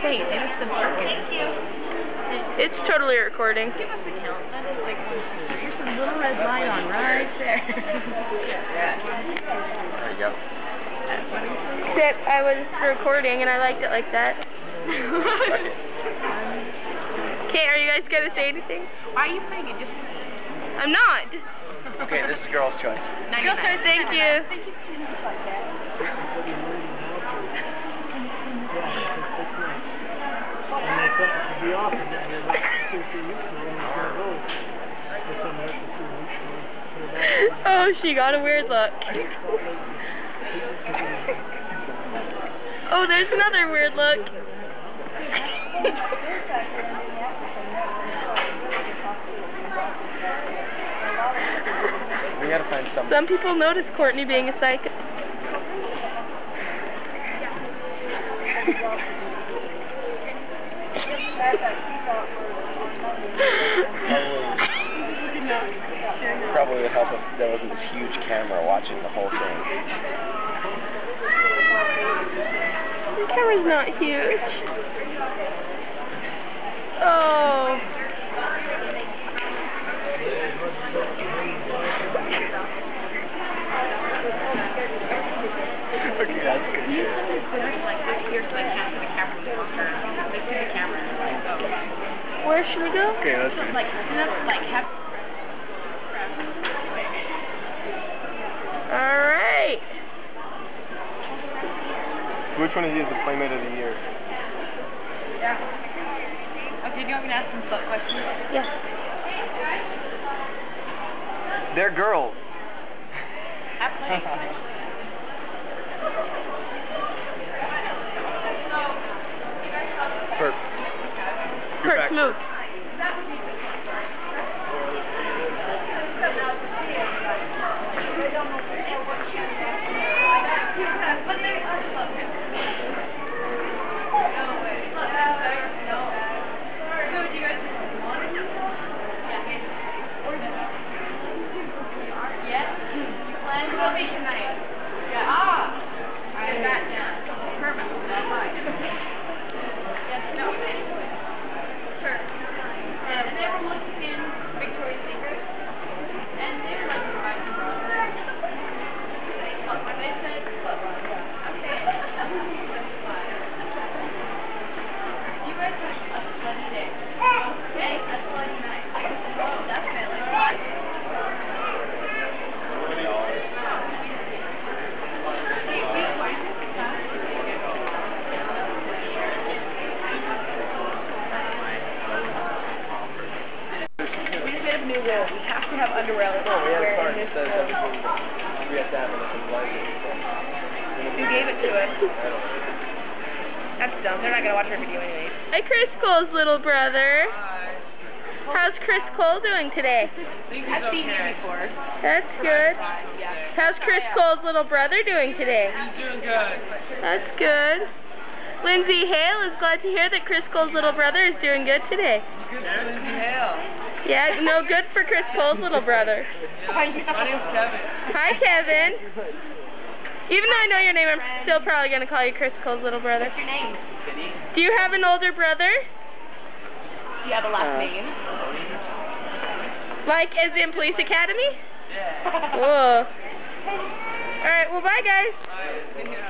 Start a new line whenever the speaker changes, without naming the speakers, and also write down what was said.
Hey, Innocent Perkins.
It's totally recording.
Give us a count. Like 1, 2, 3. Here's a little red light on right there.
There you go.
Except I was recording and I liked it like that. Okay, are you guys gonna say anything?
Why are you putting it just to me?
I'm not.
Okay, this is girl's choice.
Girl's choice, thank you.
Thank you.
Oh, she got a weird look. Oh, there's another weird look.
We gotta find something.
Some people notice Courtney being a psycho.
Probably would help if there wasn't this huge camera watching the whole thing.
The camera's not huge. Oh.
Okay, that's good.
You need something sitting like that here so they can't see the camera when they turn. They see the camera and they're like, oh.
Where should we go?
Okay, that's
So
good.
like sit up, like have.
Alright.
So which one of you is the Playmate of the Year?
Okay, do you want me to ask some slut questions?
Yeah.
They're girls.
Have plays.
Perk.
Perks, move.
But they are slut So do you guys just want it yourself? Yeah. Or just... Yeah? You plan? It will be tonight. Yeah. Ah! Just get that down. Perfect. Yes, no. Perfect. And they were looking in Victoria's Secret. And they were like, buy some bras. They said slut bras. Okay. Specify. You guys have a slutty day. Okay, a slutty night. Oh, definitely. We just made a new rule. We have to have underwear in this room.
We have to have it
Who gave it to us? That's dumb. They're not going to watch our video anyways.
Hi, Chris Cole's little brother. How's Chris Cole doing today?
I've seen you before.
That's good.
Yeah.
How's Chris Cole's little brother doing today?
He's doing good.
That's good. Lindsay Hale is glad to hear that Chris Cole's little brother is doing good today.
Good for Lindsay Hale.
Yeah, no good for Chris Cole's little brother.
My name's Kevin.
Hi, Kevin. Even though I know your name, I'm still probably going to call you Chris Cole's little brother.
What's your name?
Do you have an older brother?
Do you have a last name?
Like as in Police Academy?
Yeah.
Whoa. Alright, well bye guys.
Bye.